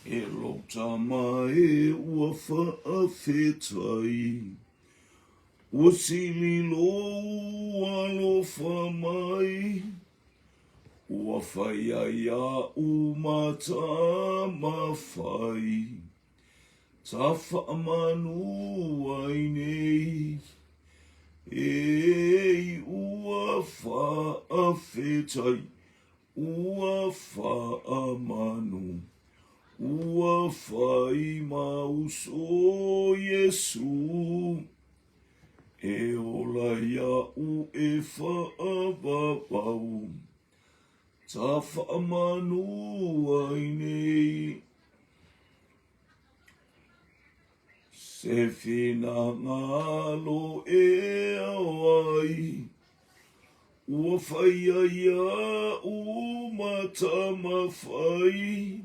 E lo tama e ua whaawhetai. Ua sili lo ua lo whamai. Ua whaiaia u mata mawhai. Ta whaamanu ai nei. E ua whaawhetai. Ua whaamanu. Ua whai mauso Yesu. E ola iau e whaababau. Ta whaamanu ai nei. Se whina ngalo e awai. Ua whaia ia u mata mawhai.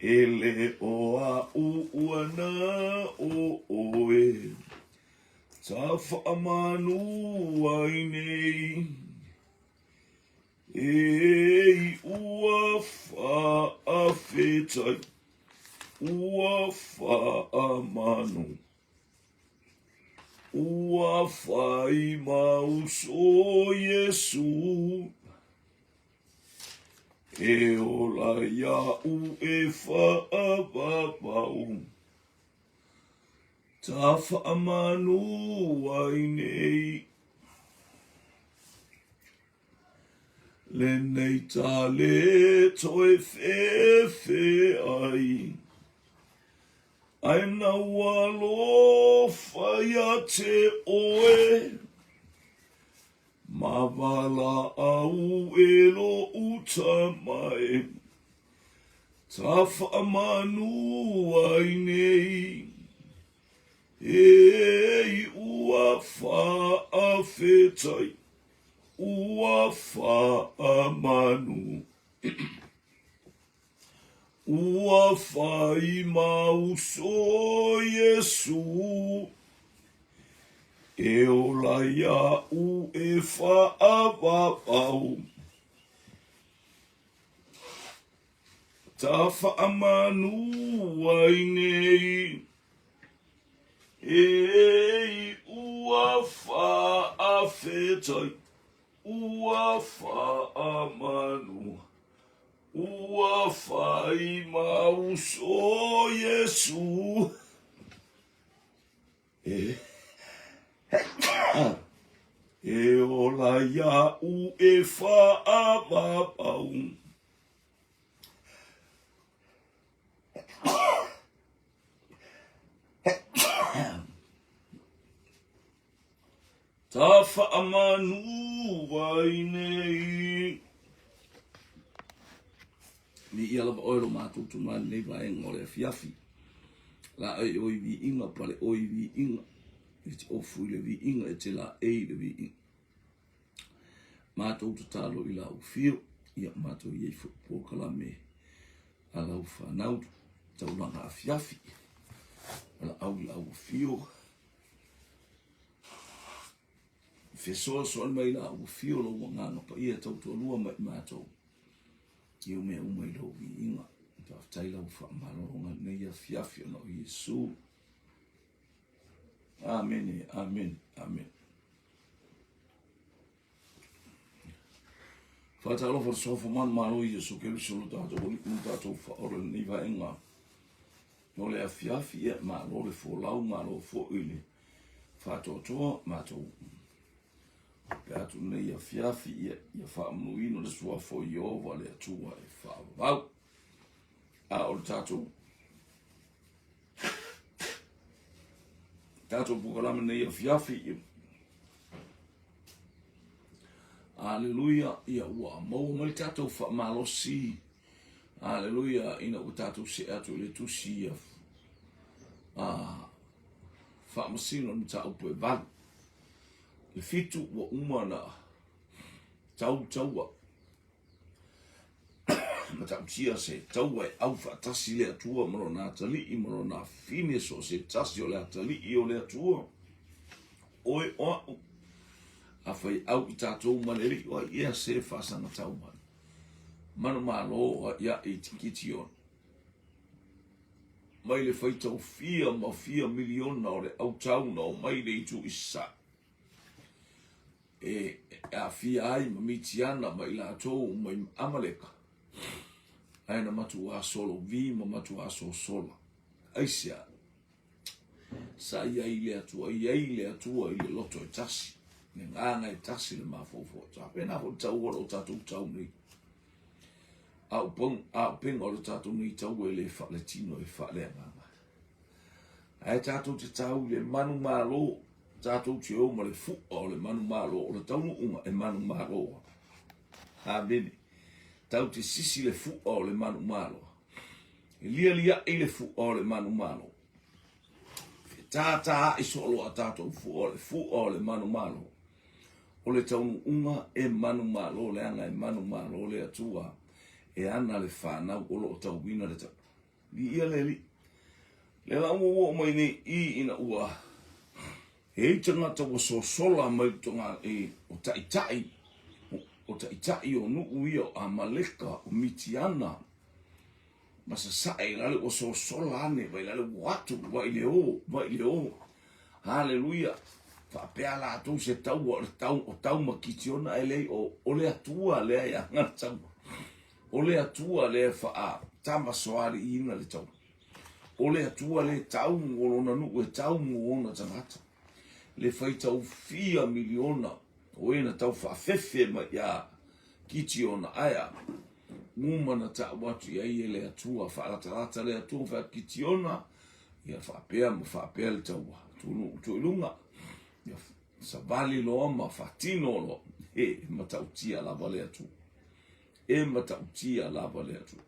Ele o a uana o oe. Ta whaamanu ai nei. E ua whaawhetai. Ua whaamanu. Ua whai mauso Yesu. E ola iau e whaababau. Ta whaamanu ai nei. Le nei ta le toe whewhe ai. Aina walo whaia te oe. Mavala au e lo uta mai. Ta whaamanu ai nei. E ua whaawhetai. Ua whaamanu. Ua whai mauso Yesu. E ola iau e whaababau. Ta whaamanu ai nei. E ua whaawhetai. Ua whaamanu. Ua whai mauso Yesu. E ola iau e whaababau. Ta whaamanu ai nei. Ni ia lava oiro mātou tumani nei vaenga o le afiafi. La ai oi vi inga pale oi vi inga. E te ofu i le vi inga e te la ei le vi inga. Mātou tatalo i la ufio. Ia mātou iei whukala me a lau whanau. Taulaga Afiafi. Ala au la ufio. Fesoa soan mai la ufio lo wanganga pa ia tau tua lua mai mātou. Iu mea umai lau vi inga. Taftai lau whaamaronga nei afiafi ana o Yesu. Amen, amen, amen. Whaatalo fa sofa man maro i Yesu ke risolo tātou honi kunu tātou whaore nei vaenga. No le afiafi ia maro le fōlau maro fō ile. Whaatotoa mātou. Peatu nei afiafi ia whaamuino le sua fo i ova le atua e whaavau. A o le tātou. Tātou pukalama nei afiafi ia. Aleluia, ia ua mau mai tātou whaamalosi. Aleluia, ina u tātou se atu le tusi ia. Whaamasino ni tāu pue vanu. Le fitu wa umana taua ma tautia se taua e au whaatasi le atua marona atali i marona fine so se tasi o le atali i o le atua oe oa a whai au i tātou maneri o ia se whasanga tau man mano malo o ia e tikiti on mai le faitau fia miliona o le au tauna o mai le itu isa. A fia ai ma mitiana mai la tō mai amaleka. Aina matu a solo vi ma matu a so sola. Aisia. Sa ia ile atua i le loto e tasi. Ne nganga e tasi le mafofo. Ta pena ho tau o tatu tau ni. Au peng o tatu ni tau e le fa le tino e fa le nganga. Ai tatu te tau le manu malo. Tatu te o ma le fu o le manu malo. O le tau unga e manu malo. Ha bene. Tau te sisi le fu o le manu malo. E lia e le fu o le manu malo. Tata i solo a tato fu o le manu malo. O le taunu unga e manu malo, le anga e manu malo, le atua e ana le whanau o lo tau wina le tau. Li ia le li. Le la ua mai ni I ina ua. E tangata wa so sola mai tonga e o taitai. O taitai o nuu ia a maleka o mitiana. Masa sae lale o so sola ane, vai lale watu, vai le o. Haleluia. Fa pea la atu se tau o tau makitiona e lei o le atua lea ia ngatau. O le atua lea fa a tama soari ina le tau. O le atua le tau ngolona nu e tau ngolona tangata. Le fai tau fia miliona o ena tau fa fefe ma ia kitiona aya. Mumana ta watu ia ie le atua whaatarata le atua wha kitiona ia whapea le taua tuilunga ia savali loa ma whatino lo matautia lava le atua matautia lava le atua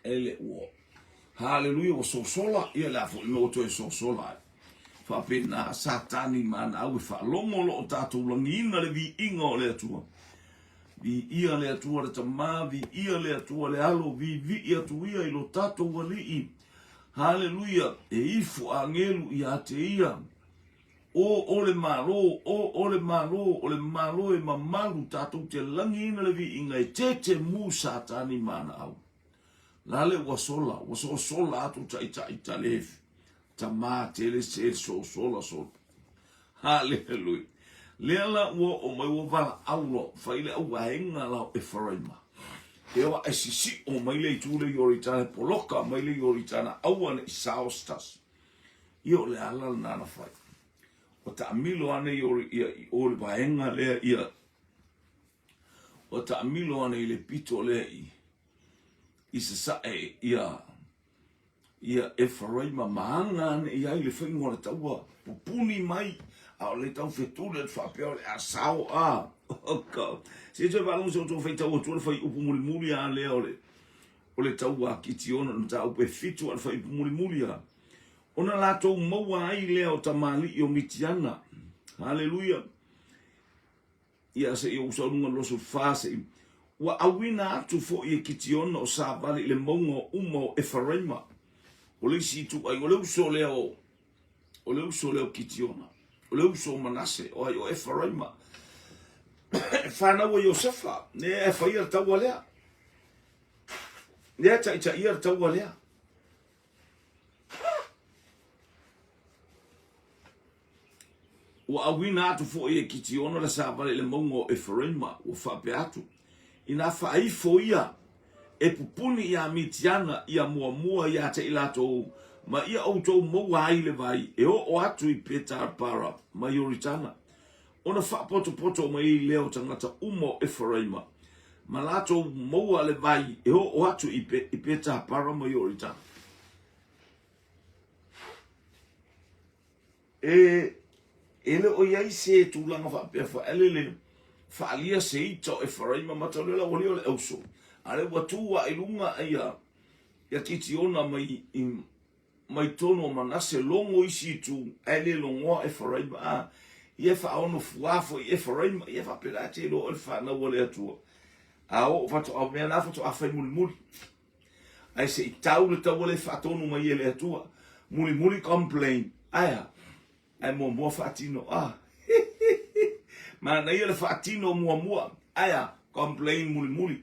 ele uo haleluia o sosola ia la fo no to sosola whapena satani mana au whalongo lo o tātou langina le vi ingo le atua vi ia le atua le tama, vi ia le atua le alo, vi ia tuia I lo tato wali. Haleluia, e ifu angelu I ate ia. O le malo, o le malo e mamalu tato te langi ina le vi inga e te mu satani mana au. Lale wasola atu ta lefi. Tama tele se sola. Haleluia. Leala ua o mai ua wala aulo, whaile au ahenga lau e wharaima. Ewa e sisi o mai le tūle I oritana poloka, mai le I oritana awane I saostas. Ia o le alal nana whai. O ta amilo ane I ori wahenga lea ia. O ta amilo ane I le pito lea I se sae ia e wharaima maanga ane I ai le whaingo le taua. Pupuni mai. A le tau fetule le whapea le asao a. Oka. Se tue whalong se o tō whaitau o tōle whai upu mulimuli a lea o le tau a kitiona na tau pe fitu al whai upu mulimuli a. Ona la tau maua ai lea o tamali I o mitiana. Haleluia. Ia se I o usaunga loso whase. Wa awina atu fo I e kitiona o sa vali le maunga umo e wharaima. O le si tu ai o le uso leo kitiona. O le uso manase o ai o Efraima. Whana o Iosefa, ne e whaia taua lea. Ne e ta ia taua lea. O awina atu fo I e kitiona le sa vale le maunga o Efraima o whape atu. Ina whaifo ia e pupuni ia mitiana ia mua ia te ilato ma ia auto mo ai le vai e o atu I Peter para ma yoritana ona fa poto mai leo tangata umo Efraima ma lato mo le vai e o atu I Peter para ma yoritana ele o ia se tu langa fa pe ele fa alia se ito Efraima ma to le o le auso ale watu wa ilunga ia kitiona mai tono manase longo isi tu ele longo Efraima ia fa ono fuafo Efraima ia fa pelate lo alfa na wole atu ao fa to au mena fa to afai mul ai se tau le tau le fa tono mai ele atu mul complain aya ai mo fatino ma na ia le fatino mo aya complain mul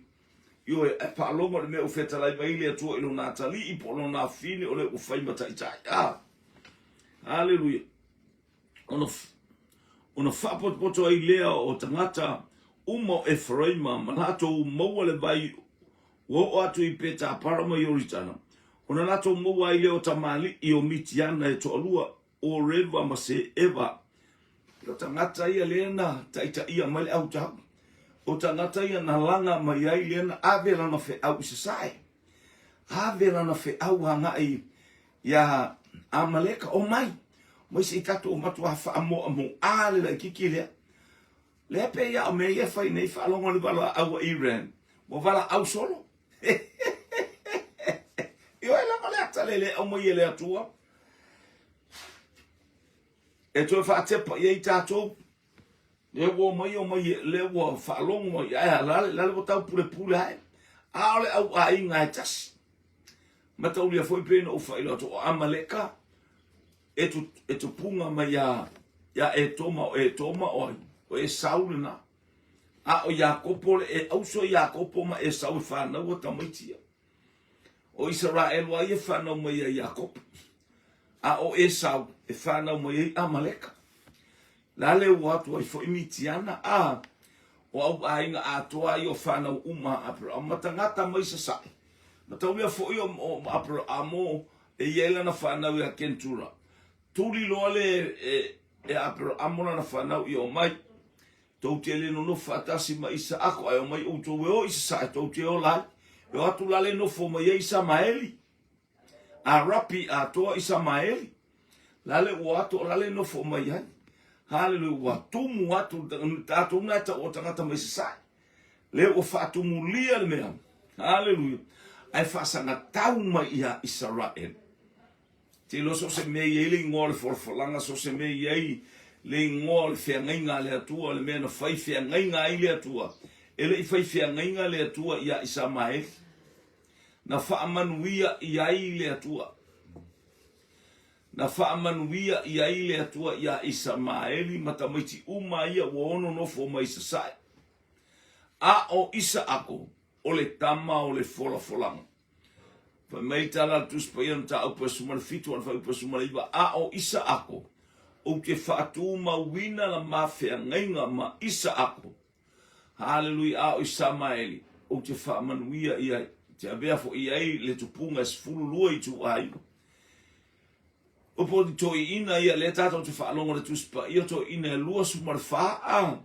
Io e palonga le me o fetalai mai le atua ilo natali I polo na fine o le o fai matai tai. Hallelujah. Ona whapopoto ai lea o tangata umo e wharaima manato umoa le vai o atu I peta parama I oritana. Ona nato umoa ai lea o tamali I o mitiana e toalua o reva ma se eva. O tangata ia leena taita ia male au tau. O tangata ia na langa mai ai leena avela na fe au isasai. Avela na fe au hangai ia amaleka o mai. Moi se tato o matua fa amo ale la kiki le pe ya o me ia fai nei fa longa le bala au Iran mo vala au solo io e la male atale o mo ile atua e to fa te pa ye tato le wo mo le wo fa longa mo ya la le tau pule ai ale au ai ngai tas matau le foi pe no fa ilo to amaleka etu punga ma ya e toma o e saulina a o Jakopo e auso Jakopo ma e sau fa na o tamitia o Israel wa e fa na ma ya Jakopo a o e sau e fa na ma ya Amaleka la le watu fo imitiana a o au ainga a toa yo fa na uma apro matangata mai sa sai matau fo yo apro amo e yela na fa na ya kentura tuli loale e apro amona na fanau I o mai tau te le no fatasi ma isa ako ai o mai o to o isa sa tau te o lai e atu lale no fo mai isa maeli a rapi a to isa maeli lale o atu lale no fo mai ai hallelujah tumu atu tatu na ta o tangata mai sa le o fatu mulia le mea hallelujah ai fasa na tau mai ia Israel Te lo so se me ye le ngol for langa so se me ye le ngol fe ngainga le atua le mena fai fe ngainga ile atua ele fai fe ngainga le atua ia Isamael na fa manuia ia ile atua na fa manuia ia ile atua ia Isamael matamaiti uma ia wono no fo mai sai a o isa ako o le tama o le folanga fa mai tala tu spayan ta o pesuma fitu al fa pesuma iba a o isa ako o ke fatu ma wina la mafia ngainga ma isa ako hallelujah o Isamaeli o te fa manuia ia te abea fo ia le tupunga sfulu lua tu ai o po to ina ia le tata o te fa longa tu spa ia to ina lua sumar fa a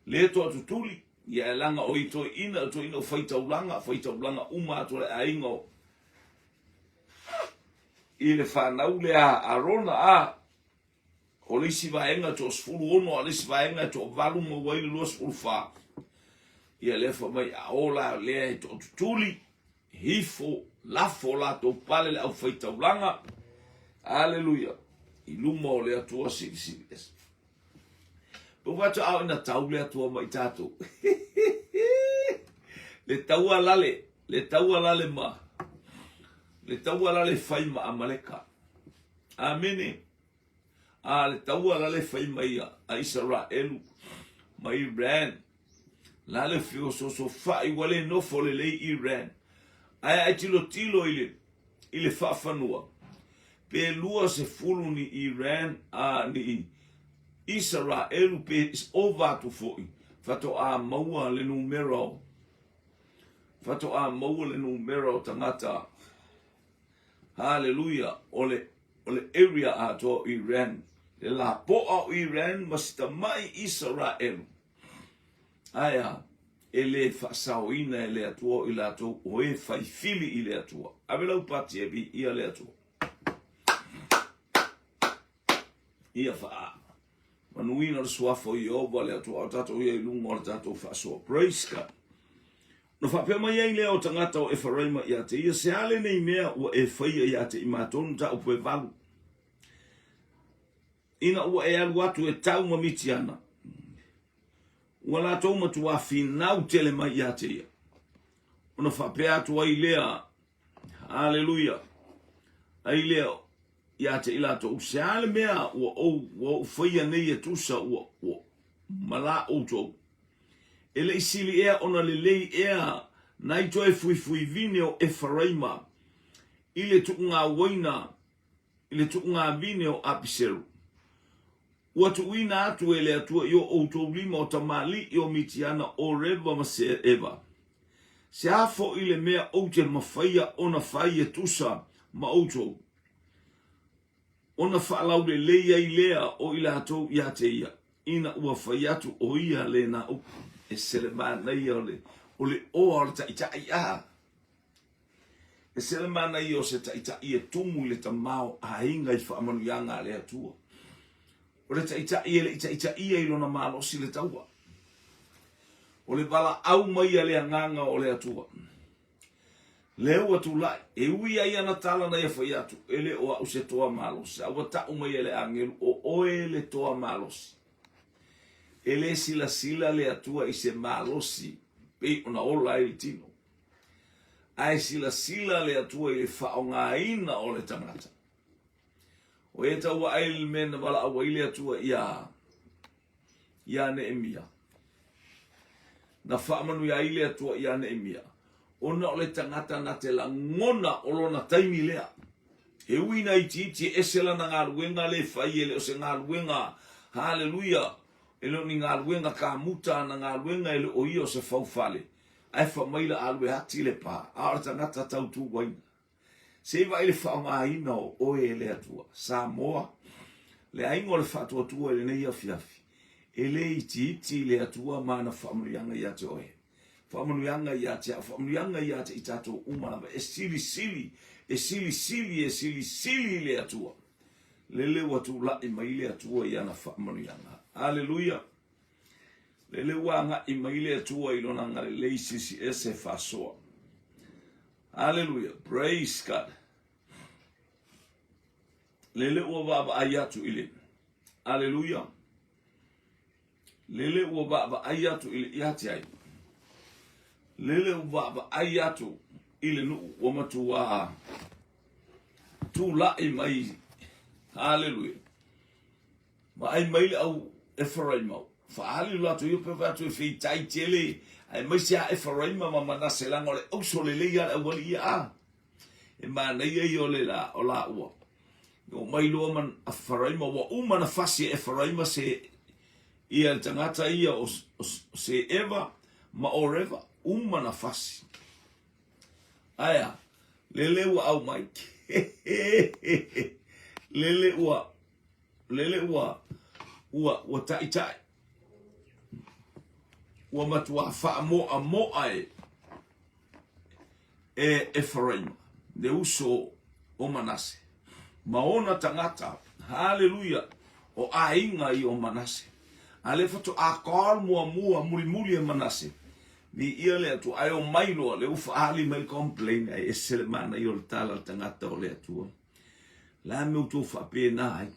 le to tuli ia langa o to ina faita ulanga uma to le aingo ile whanau le a rona a o le isi vaenga to sfulu ono a le isi vaenga to valu mo wai lua sfulu wha ia le wha mai a ola le to tuli hifo lafo la to pale le au whaitaulanga aleluia I luma o le atua siri es po watu au ina tau le atua mai tato le taua lale ma le taua lale fai ma Amaleka amene le taua lale fai mai a Israelu ma Iran lale fio so fai wale no fole le Iran ai tilo ile fafanua pe lua se fulu ni Iran ni Israelu pe is over to foi fato a maua le numero tangata hallelujah ole area ato Iran le la po o Iran masta mai Israel aya ele fasauina ele ato ila to oe fai fili ile ato abela upati ebi ia le ato ia fa manuina le suafo io vale ato tato ia lungo tato fa so praise God no fa pe mai le o tangata o Efraima ia te ia se ale nei mea o e faia ia te imaton ta o pe valu ina o e alu atu e tau mamitiana wala to matu a finau tele mai ia te ia no fa pe atu ai lea hallelujah ai lea ia te ila to se ale mea o faia nei e tusa o mala o to ele isili ea ona le lei ea nai toe fui vine o Efraima, ile tukunga waina, ile tukunga vine o Apiseru. Watu wina atu ele atua yo outoulima o tamali yo mitiana o reva mase eva. Se hafo ile mea oute mafaya ona faia tusa ma outou. Ona whaalau le leia i lea o ila atou ia te ia. Ina ua whaiatu o ia le na o e selemana ia o le oa le taita i aha. E selemana ia o se taita i e tumu le tamao a inga i whaamanu yanga le atua. O le taita i le taita i e ilona malosi le taua. O le bala au mai le anganga o le atua. Leo atu lai, e ui ai ana tala na ia whaiatu, ele o au se toa malosi. Awa ta umai ele angelu o oe le toa malosi. Ele sila le atua i se malosi, pei ona ola i tino. Ai sila le atua i le whaongaina o le tangata. O e taua aile mena wala awa i le atua ia Neemia. Na whaamanu ia i le atua ia Neemia. Ona o le tangata na te la ngona o lona taimi lea. E uina i ti esela na ngā luenga le whai ele o se ngā luenga. Hallelujah. Ele o ni ngā luenga ka muta na ngā luenga ele o i o se whaufale. Ai whamaila alwe hati le pā. Aora tangata tautu waina. Se iwa ele whaonga ina o oe ele atua. Samoa. Le aingo le whatua tua ele nei afiafi. Ele i ti le atua mana whamurianga ia te oe. Whamanuyanga ia te i tatou umana. E sili le atua. Lele watu lai mai le atua i ana whamanuyanga. Hallelujah. Lele wanga i mai le atua i lona ngare leisisi ese whasoa. Hallelujah. Praise God. Lele ua baba ayatu ile. Hallelujah. Lele ua baba ayatu ile iati ai. Lele ubaba ayatu ile nu wamatu wa tu la mai. Hallelujah. Ma ai mai au Efraima. Fa hallelujah tu yope va tu fi tai tele. Ai mai sia Efraima ma Manase la ngole o so le ya wali ya. E ma na ye yo le la o la wa. Yo mai lo man Efraima wa umana fasi Efraima se ia tangata ia o se eva ma oreva. Umana fasi. Aya. Lele ua au mai. Lele ua. Ua tai. Ua matua wha moa e Efraima. De uso o Manase. Maona tangata. Hallelujah. O ainga i o Manase. Ale fatu a kal mua muri e Manase. Ni ia le atu ai o mailo le ufa ali mai complain ai esele mana i o tala tangata o le atua. La me utu fa pena ai.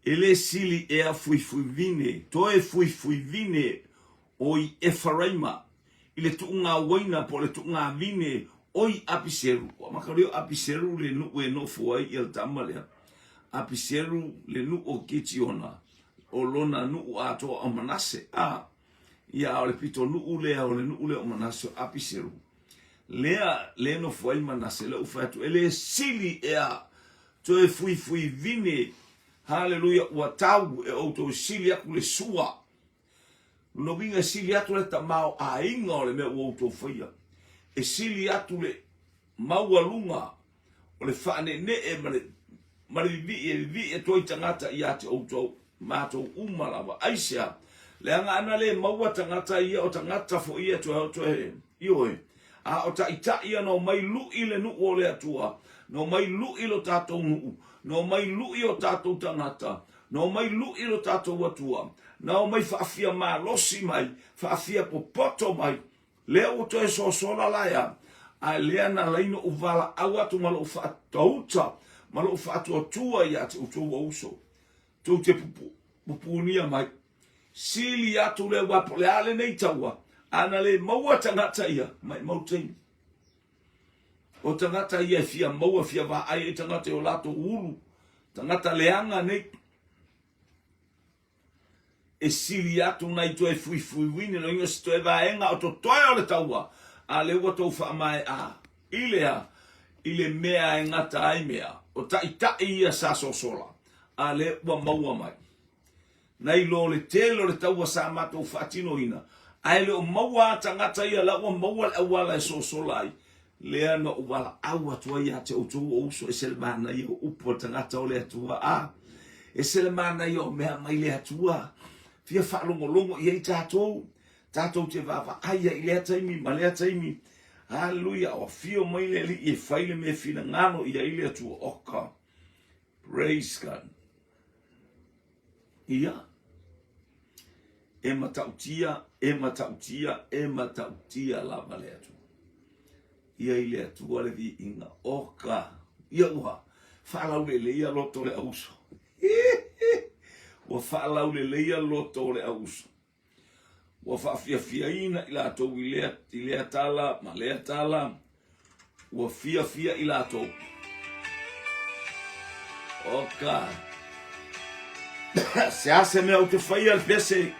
Ele sili e a fui vine, toe fui vine oi Efraima. Ile tuunga waina po le tuunga vine oi Apiseru. Wa makario Apiseru le nu e no fuai il tamalea. Apiseru le nu o kitiona. O lona nu ato o Manase. Ia ole pito nu'ulea ole nu'ulea o Manase Apiseru. Lea no fuai Manase le ufatu. Ele sili ea toe fui vine. Hallelujah. Ua tau e auto sili aku le sua. No vinga sili atu le tamao a inga ole mea ua auto faya. E sili atu le maualunga. Ole whaane ne e mare vi e toi tangata i ate auto mato umalawa. Aisea. Le anga ana le maua tangata ia o tangata fo ia to he ioe a o ta ita ia no mai lu ile nu o le atua no mai lu ilo tato nu no mai lu i o tato tangata no mai lu ilo tato atua no mai faafia malosi mai faafia popoto mai le o to e so sola laia a le ana leino uvala awatu malo fa tauta malo fa tua ia te utu uso tu te pupunia mai sili atu le wapo le ale nei taua. Ana le maua tangata ia. Mai mautei. O tangata ia fia maua fia wa ai e tangata o lato uru. Tangata leanga nei. e sili atu nai to e fui wini no inga sto e vaenga o to toia o le taua a le ua tau wha mai a ile mea e ngata ai mea o ta ia sa sola a le ua maua mai nai lo le telo le taua sa matou whaatino ina ai le o maua tangata ia la ua maua le awala e sola ai lea no wala aua tua ia te utu o uso e selemana ia upo tangata o le atua a e selemana ia o mea mai le atua fia whaalongolongo ia i tātou te vava aia i lea taimi ma lea taimi hallelujah o fio mai le li e whaile me fina ngano ia i lea tua oka praise God ia e matautia lava lea tua ia i lea tua le vi inga oka ia uha whaalau le leia loto le auso wa whaalau le leia loto le auso wa whaafia ina i lātou i lea tala ma lea tala wa fia i lātou oka se ase mea o te whaia al pese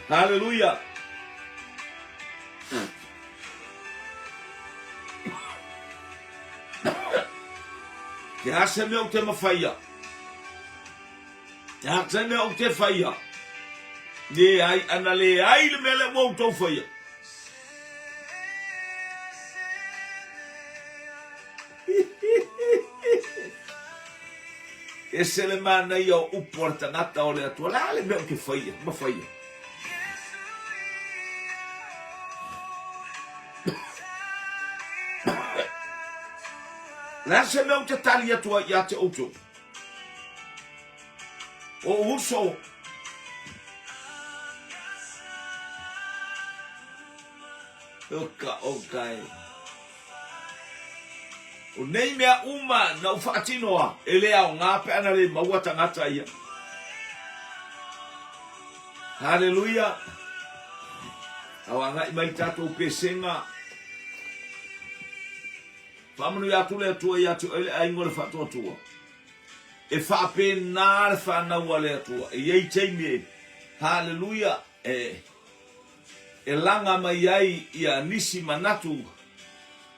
hallelujah ke ase mea o te mawhaia te ase mea o te whaia le ai ana le ai le mele o tau whaia e sele mana ia o uporta ngata o le atua la le mea o ke whaia mawhaia la se mea o te tali atua ia te auto o uso oka o nei mea uma na u whaatinoa e lea o ngā pe ana le maua tangata ia hallelujah awanga i mai tātou pesenga Famanu ya tule atua ya tu ele aingo le fatua tua. E fa pena le fa na wale atua. E yei teime. Hallelujah. E langa mai ai ia nisi manatu.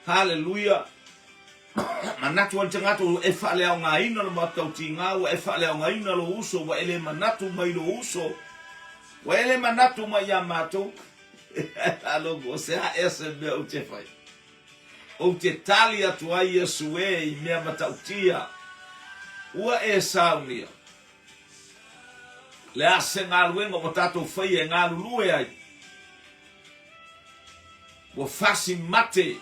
Hallelujah. Manatu al tangatu e fa le nga ina lo matau tinga wa e fa le nga ina lo uso wa ele manatu mai lo uso. Wa ele manatu mai ya mato. Alo go se a ese be o te fai. O te tali atu ai Yesu e i mea matautia ua e saunia le ase ngā luenga mo tātou whai e ngā lulue ai ua whasi mate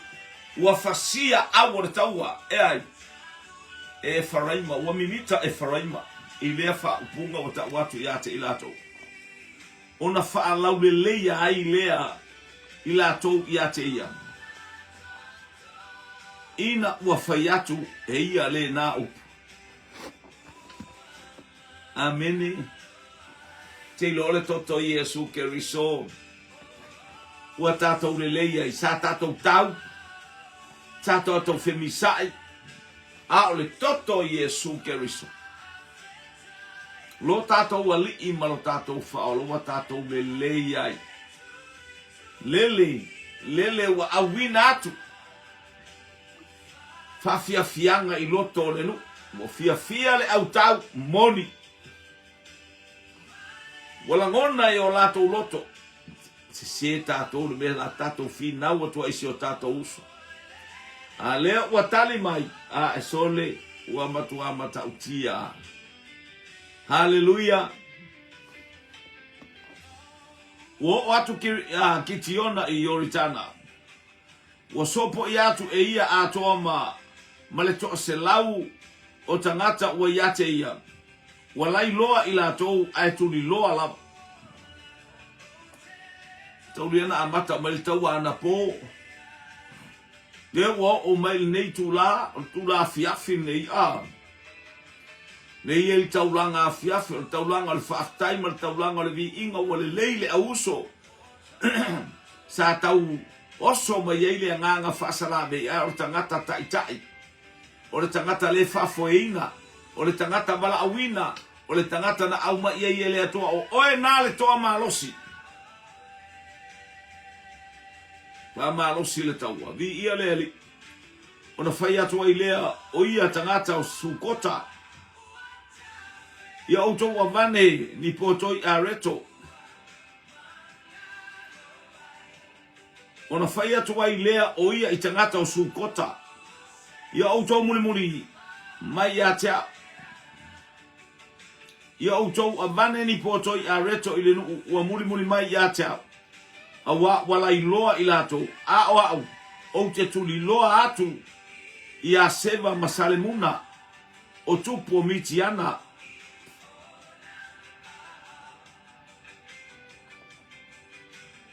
ua whasia awa re taua e ai e wharaima ua minita e wharaima i lea wha upunga o ta watu i ate i lato ona wha laule leia ai lea i lato i ate ia ina ua whai atu e ia le nā upu. Amene. Te lole toto Yesu ke riso. Ua tātou le leia i sa tātou tau. Tātou femisai. A o le toto Yesu ke riso. Lo tātou ali i malo tātou whaolo. Ua tātou le leia i. Lele ua awina atu. Fafia fianga i loto le nu. Mo fia le au tau moni. Wala ngona i o lato loto. Se tātou le mea la tātou fi nau atua isi o tātou uso. A lea ua tali mai. A e sole ua matua mata utia. Hallelujah. Ua atu ki tiona i yoritana. Ua sopo i atu e ia atoa ma le toa se lau o tangata ua iate ia. Ua lai loa i lātou ai tuli loa lava. Tauri ana amata mai le taua ana pō. Le ua o mai nei tula afiafi nei a. Nei e li taulanga afiafi, le taulanga le whaaftaima, le taulanga le vi inga ua le leile a uso. Sa tau oso mai eile nganga whaasara mei a o tangata tai. O le tangata le whafoeina. O le tangata wala awina. o le tangata na au mai ia le atoa o oe nā le toa malosi. Pa malosi le taua. Vi ia le ali. Ona whai atua i lea o ia tangata o sukota. Ia auto wa vane ni potoi a reto. Ona whai atua i lea o ia i tangata o sukota. Ia auto muli mai a tea. Ia auto a vane ni potoi a reto i le nu ua muli mai a tea. A wala i loa i lato. A o au. O te tuli loa atu. Ia seva masalemuna. O tupu o mitiana.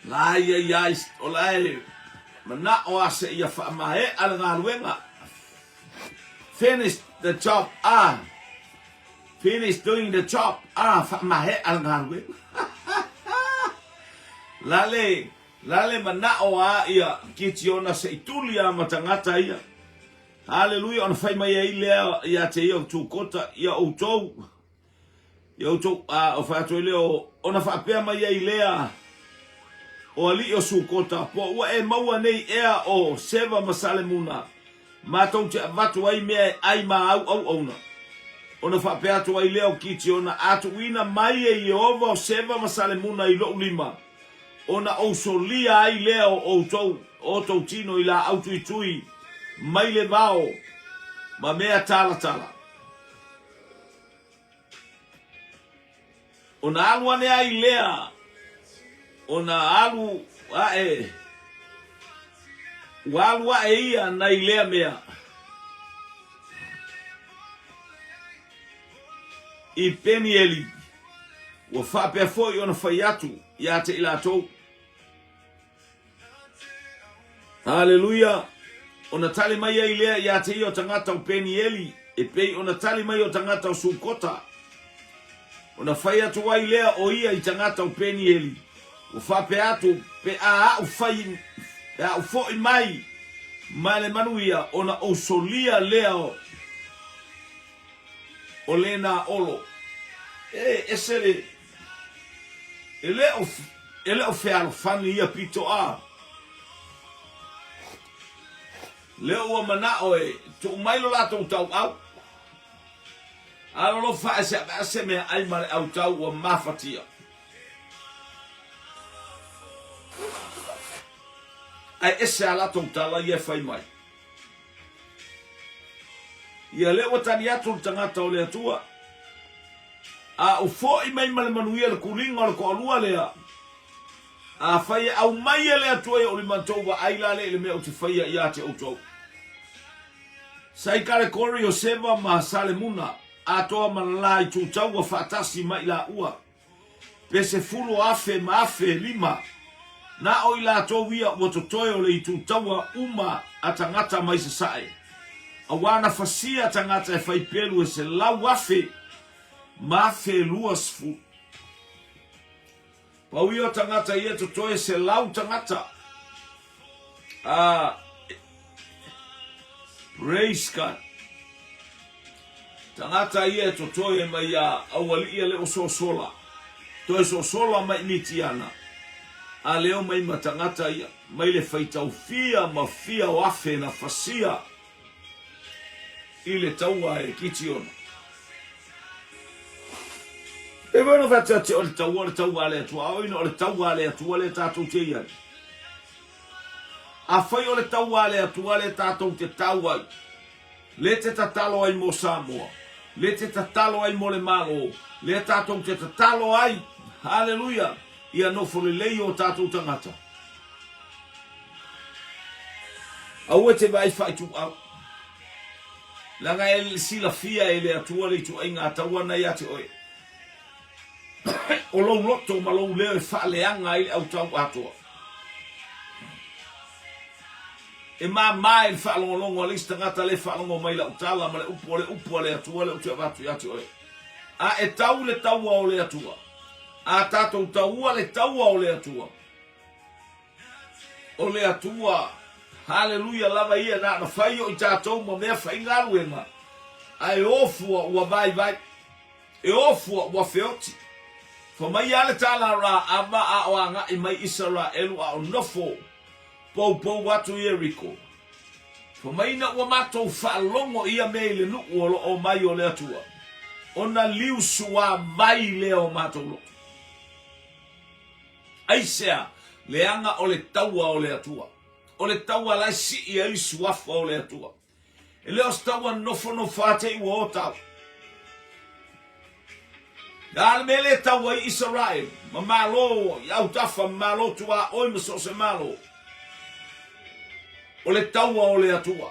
Lai ia o lai. Mana o ase ia whaamahe ala ngā ruenga. Finish the job. Finish doing the job. Whaamahe ala ngā ruenga. Lale mana o ia kiti ona se itulia matangata ia. Hallelujah, ona whai mai ai lea ia te ia tūkota ia outou. Ia outou o whai atu leo ona whaapea mai ai lea o ali o sūkota. Po ua e maua nei ea o seva masalemuna. Mātou te avatu ai mea ai ma au auna. Ona whaapea atu ai leo kiti ona atu ina mai e Jehova o seva masalemuna i loo lima. Ona ousolia ai leo outou o tau tino i la autui mai le vao ma mea tala. Ona alu ane ai lea. Ona alu ae. Walu ae ia na i lea mea. I Penieli. Wa whapea foi ona whai atu. Ia te ila tau. Hallelujah. Ona tali mai ai lea ia te o tangata o Penieli. E pei ona tali mai o tangata o Sukota. Ona whai atu ai lea o ia i tangata o Penieli. O whape atu pe a u whai a u fo i mai. Mai le manuia ona o solia lea o lena olo. Esele. Ele o fealo fani ia pito a. Leo ua mana oe, tu umailo lato utau au. Alo lo fa ase mea ai mare au tau ua mafatia. Ai ese alato utala ia fai mai. Ia leo tani atu tangata o lea tua. A ufo i mai male manuia le kuringa le ko alua lea. A fai au mai le atu e o li mantova aila le mea o te fai ia te utau. Sai kare kori o seva ma salemuna a toa manala i tūtau wa whaatasi mai la ua. Pese fulu afe ma afe lima. Na o i la tō wia o totoe o le i tūtaua uma a tangata mai se sae. A wana fasia tangata e whai pelu e se lau afe ma afe luas fu. Paui o tangata ia totoe se lau tangata. Praise God. Tangata ia totoe mai a awali ia le o sosola. Toe sosola mai nitiana. A leo mai matangata ia. Mai le whaitau fia ma fia o afe na fasia. I le taua e kiti ona. E wano vata te o le taua le atua. O ino o le taua le atua le tātou te iani. A whai o le taua le atua le tātou te taua. Le te tatalo ai mo Samoa. Le te tatalo ai mo le malo. Le tātou te tatalo ai. Hallelujah. Ia nofo le lei o tātou tangata. Au e te vai whaitu au. Langa e sila fia e le atua le tu ai ngā taua nei ate oe. O lou loto ma lou leo e whaaleanga i au tau atua. E mai il whaalongolongo a lista ngata le whaalongo mai la utala ma le upo le atua le utua vatu i ate oe. A e tau le taua o le atua. A tātou taua le taua o le atua. O le atua. Hallelujah lava ia na whai o i tātou ma mea whai ngaruenga. Ai ofua ua vai. e ofu wa feoti fo mai ale tala ra ama a wanga I mai Israel a nofo po watu Jericho fo mai na wa mato fa longo ia mele nu o mai o le atua ona liu sua mai le o mato lo aisea leanga o le taua o le atua o le taua la si ia I suafa o le atua e leo staua nofo no fate I o tau dal mele taua I Israel ma malo iau tafa malo tua oi maso se malo o le taua o le atua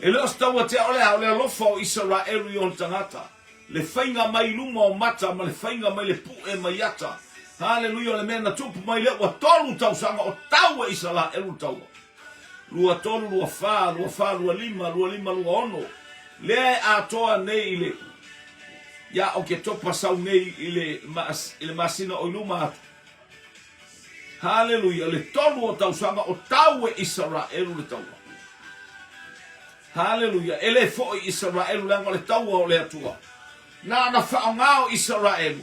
e leo staua te ole lofa o Israel I on tangata le fainga mai luma o mata ma le fainga mai le pu e mai ata haleluia le mena tupu mai le wa tolu tau sanga o tau e Israel tau lua tolu lua fa lua lima lua ono le atoa nei ile ya o ke topa sau nei ile masina o luma atu haleluia le tolu o tau sanga o tau e Israel le tau haleluia ele fo Israel langa le tau o le atua na fa ngao Israel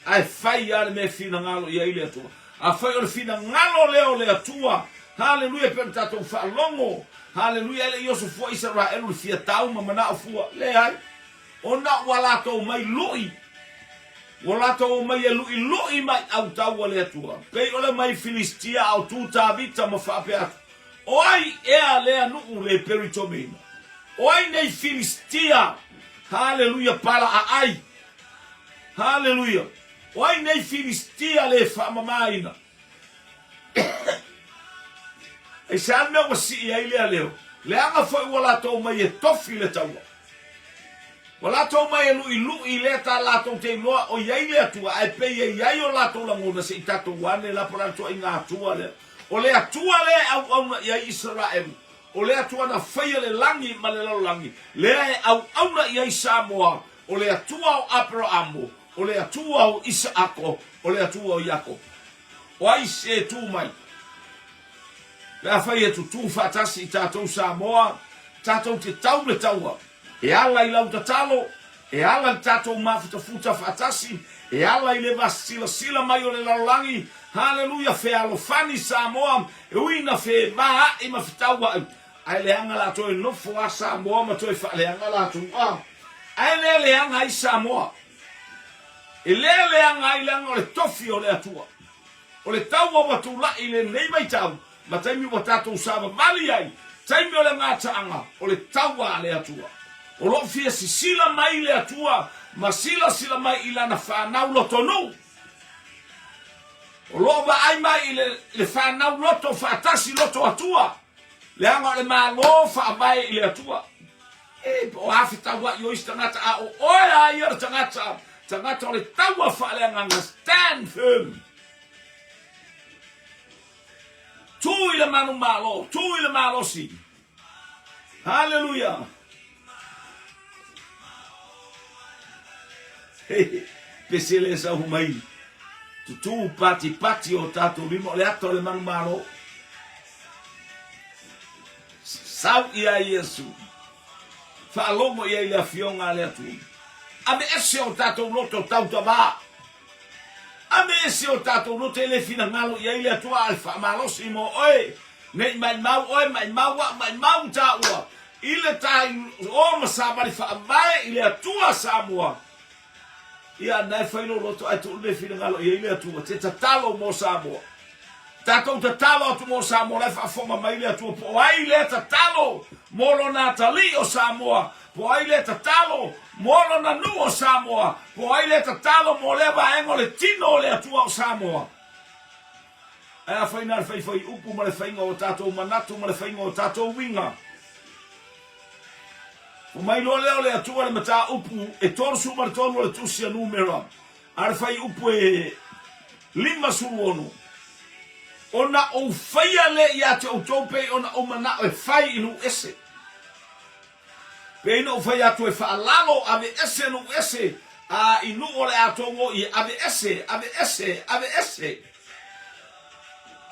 ai fai ale me fina ngalo ia ile atua a fai o le fina ngalo leo le atua haleluia per tato fa longo haleluia ele yosu fo Israel le fia tau ma mana fua le ai ona wala to mai lui mai au tau le atua pe ole mai Filistia au tuta vita ma fa pe oi e ale nu le peritomina oi nei Filistia haleluia para ai haleluia oi nei Filistia le fa mamaina e sa me wasi ia ile leo le anga foi wala to mai e tofi le tau wala to mai lu ile ta la to te no o ia ile atua ai pe ia o la to la ngona se tato wane la por to inga atua le o le atua le au ia Israel o le atua na faia le langi ma le langi le au na ia Samoa o le atua o Abraham o le atua o Isaako o le atua o Jakob o ai se tu mai la faia tu fatasi tato Samoa tato te tau le taua e ala I lau tatalo e ala le tato futa fatasi e ala I le vasila mai o le langi haleluia fe alofani Samoa e uina fe maa I mafitaua ai le anga la to no fo Samoa ma to fa le anga la to ai le anga I Samoa e le anga I le anga le tofi o le atua o le tau wa tu la I le nei mai tau ma taimi wa tato sava mali ai taimi o le ngata anga o le tau wa le atua o lo fia sila mai le atua ma sila mai ila na fa na lo tonu o lo ba ai mai le fa na lo to fa tasi lo to atua le anga le malo fa mai le atua e o afita wa yo istangata a o oia ia tangata le taua fa le anga stand firm tu ile manu malo si hallelujah pesele sa humai tu pati o tato limo le ato le manu malo sau ia Yesu fa longo ia ile afionga le atu ame ese o tato loto tauta ba ame ese o tato loto ele fina ngalo ia ile atu alfa malo simo oi nei mai mau ta ua ile tai o masabari fa mai ile atu Samoa ia nai failo loto atu le fina ngalo ia ile atu te tatalo mo Samoa tato tatalo atu mo Samoa le fa foma mai ile atu po ai le tatalo molo Natali o Samoa po ai le tatalo molo na nu o Samoa po ai le tatalo mo le va engo le tino le atu o Samoa a faina fai upu ma le fainga o tato manatu ma le fainga o tato winga o mai lo le atu le mata upu e torsu ma tolu le tusia numero ar fai upu e lima suono ona o faia le ia te o tope ona o mana o fai inu ese pe no fai atu e fa lalo ave ese no ese a inu ole atongo I ave ese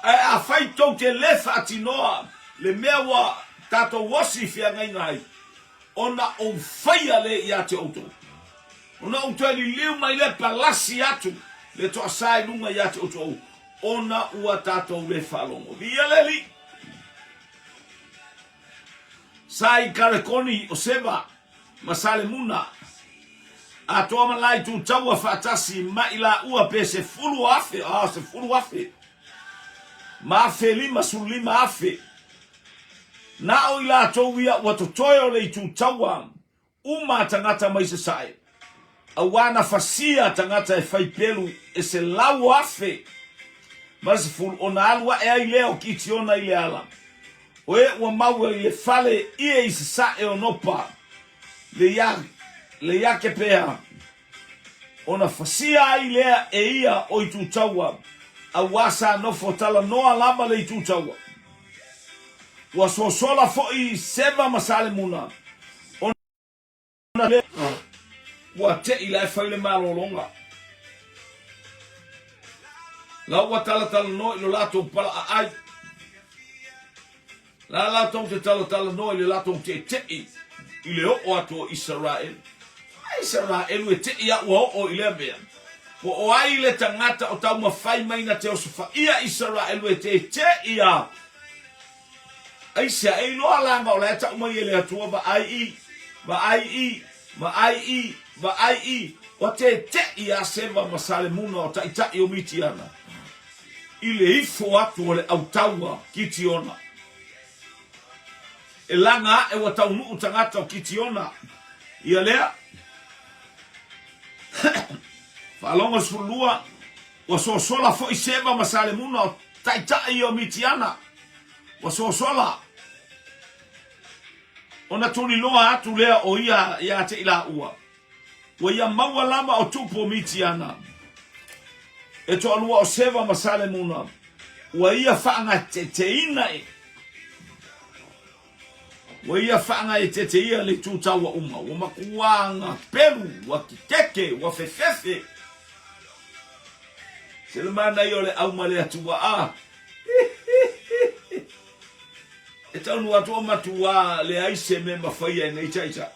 a fai to te lefa atinoa le mewa tato wasi fia ngai ona o faia le ia te o to Ona utali liu mai le palasi atu. Le toa sai lunga yate o tau. Ona ua tatou le whalongo. Via leli. Sai karekoni o seba. Masale muna. A toa malai tu taua whaatasi maila ua pe se fulu afe. Se fulu afe. Ma afe lima su lima afe. Na o ila tau ia ua to toyo le tu taua. Uma tangata mai se sai. Awana fasia tangata e fai pelu e se lau afe. Mas ful ona alwa e ai leo kiti ona ile ala. Oe ua maua ile fale ie isi sa e onopa. Le ya ke pea. Ona fasia ai lea e ia o i tu taua. Awasa no fotala noa lama le i tu taua. Wa so sola fo i seva masale muna. Ona le wa te ila e fai le malolonga. La wa tala no ilo lato pala ai. La lato te tala no ilo lato te i. Ile o ato Israel. Israel we te ia o ile mea. O ai le tangata o tau mawhai mai na te osofa. Ia Israel we te ia. Ai sia ei loa langa o lea tau mai ele atua ba ai i. O te ia seva masale muna o tai o mitiana. Ile ifo atu o le autaua kitiona. E langa e wa tau nuu tangata o kitiona. Ia lea. Falonga sulua. Wa so sola fo i seva masale muna o tai o mitiana. Wa so sola. Ona tuni loa atu lea o ia te ila ua. Wa ia maua lama o tupo mitiana. E to alua o seva masale muna. Wa ia whaanga te ina e. Wa ia whaanga e te ia le tūtaua uma. Wa makuanga peru, wa kiteke, wa fefefe. Sele mana i o le auma le atua a. E taunu atua matua le aise me mawhaia e nei taita.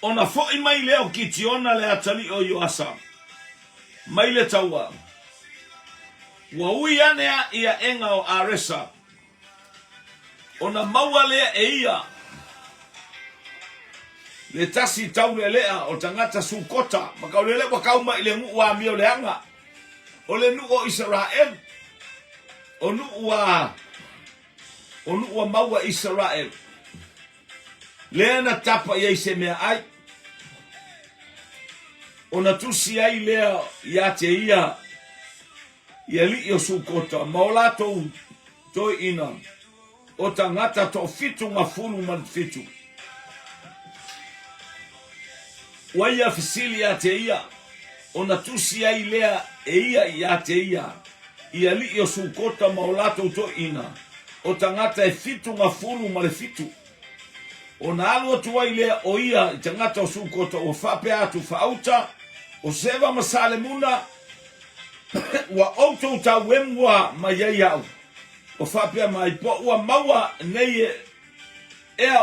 Ona fo'i mai leo ki tiona le atali o Yoasa. Mai le taua. Wa ui anea ia enga o Aresa. Ona maua lea e ia. Le tasi tau le lea o tangata sukota. Makau le wakauma ile ngu wa mio le anga. O le nu o Israel. O nu wa maua Israel. Lea na tapa ia se mea ai. Ona tusi ai lea ia te ia. Ia li o sukota. Maola tou toi ina. O tangata to fitu nga fulu man fitu. Waia fisili ia te ia. Ona tusi ai lea e ia te ia. Ia li o sukota maola tou toi ina. O tangata e fitu nga fulu man fitu. Ona alua tuai lea o ia tangata o sukota o whape atu whauta. O seva masale muna. Wa auto ta wemwa mai au. O whapea mai po ua maua nei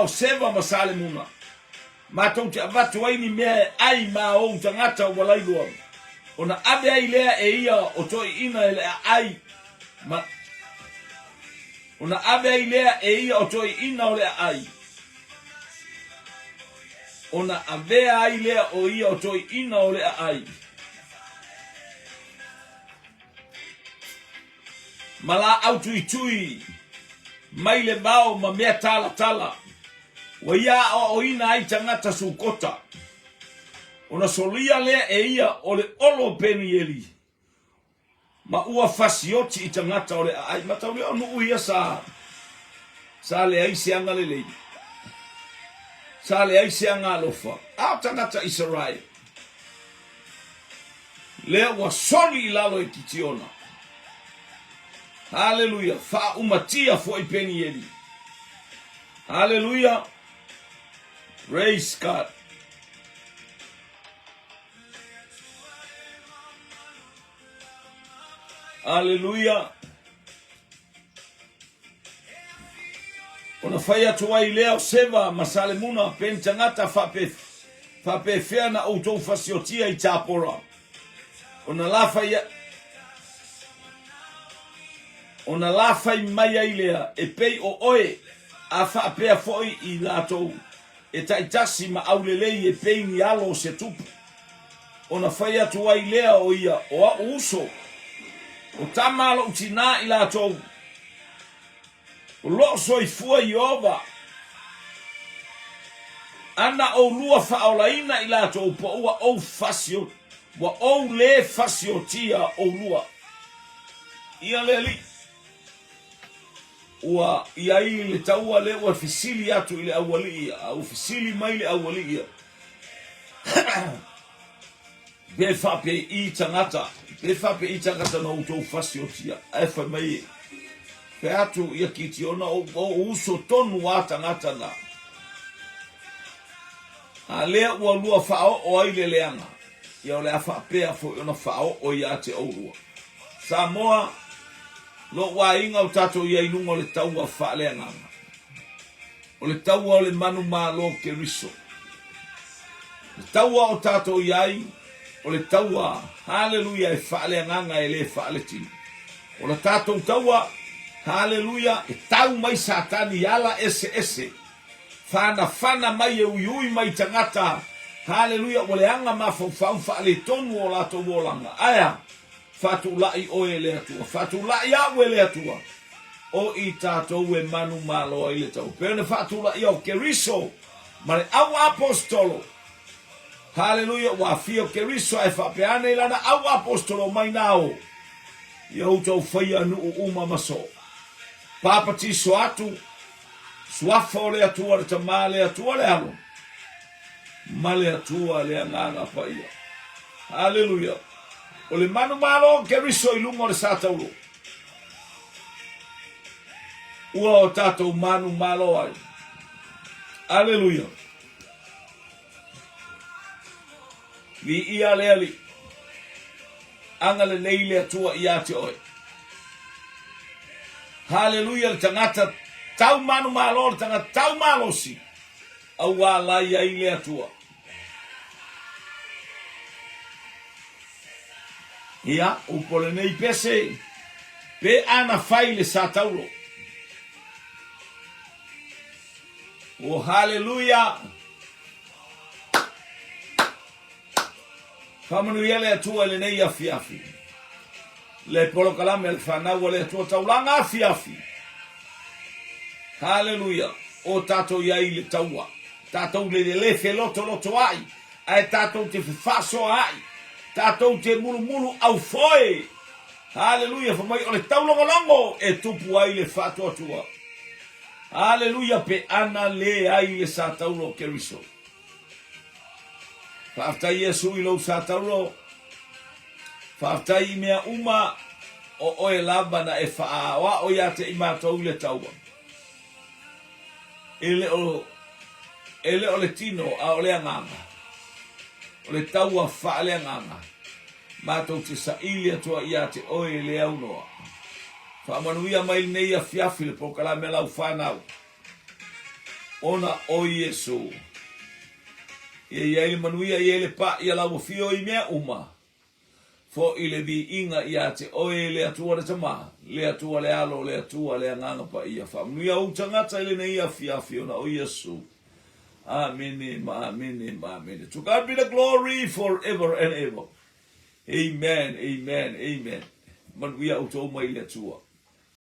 o seva masale muna. Matou te avatu ai ni mea ai ma o tangata o walailua. Ona abe ai lea e ia o toi ina e lea ai. Ona abe ai lea e ia o toi ina o lea ai. Ona abe ai lea o ia o toi ina o lea ai. Mala autu itui. Mai le bao ma mea tala. Wa ia o ina ai tangata sukota. Ona solia lea e ia o le olo penieli. Ma ua fasioti i tangata o le ai. Matau lea onu uia sa le ai seanga le lei. Sa le ai seanga alofa. Au tangata Israel. Lea wa soli i lalo e kitiona. Hallelujah. Fa umatia fo i penieli. Hallelujah. Praise God. Hallelujah. Ona Ona faya tua i leo seva masale muna pen tangata fape fea na auto fasiotia i tapora. Ona lafa i maya i lea e pei o oe a faapea foi i latou e taitasi ma aulelei e pei ni alo se tupu. Ona faya tua i lea o ia o a uso o tamalo utina i latou o lo soifua i ova ana o lua faolaina i latou po ua ou fasio wa ou le fasio tia o lua ia leli wa ia i le taua le wa fisili atu ile awalia au fisili mai le awalia be fape i tangata no utou fasio tia efa mai pe atu ia kiti ona o uso tonu wa tangata na a lea ua lua fao o ai le leanga ia o le afa pea fo ona fao o ia te o lua Samoa lo wa inga o tato ia inunga o le taua fa leanga o le taua o le manu malo ke riso le taua o tato iai o le taua haleluya e fa leanga e le fa le tini o le tato taua haleluya e tau mai satani ala ese fana mai e ui mai tangata haleluya o le anga mafau fa le tonu o la to volanga aya fatu lai o ele atua fatu lai a ele atua o i tato e manu malo ile tau pene fatu lai o keriso mare au apostolo haleluya wa fio keriso e fa peane lana au apostolo mai nao yo to faya nu uma maso papa ti so atu suafo le atua le tamale atua le alo male atua le nganga paia haleluya o le manu malo keriso i lungo le sataulo ua o tatou manu malo ai haleluya vi ia le ali anga le leile atua ia te oe haleluya le tangata tau manu malo le tangata tau malo si au ala ia ile atua ia upole nei pese pe ana faile sataulo o haleluya famanu yele atua le nei afiafi le polo kalame le fanau le atua taulaga afiafi haleluya o tato ia ile taua tato le feloto ai ai tato te faso ai tato te mulu au foi haleluya fa mai o le taulongolongo e tupu ai le fato atua haleluya pe ana le ai le sataulo keriso fa Yesu i lo sataulo fa mea uma o e laba na e fa wa o ya te imato le taua ele o le tino a o le anganga o le taua fa le anganga matou te saili atua ia te oe le aunoa fa manuia mai nei afiafi le pokala me lau whanau ona o Yesu ia ele manuia ia ele pa ia lau fio i mea uma fo i le vi inga ia te oe le atua le tama le atua le alo le atua le anganga pa ia fa manuia u tangata ile nei afiafi ona o Yesu amen. To God be the glory forever and ever. Amen. Man we are out mai le tua.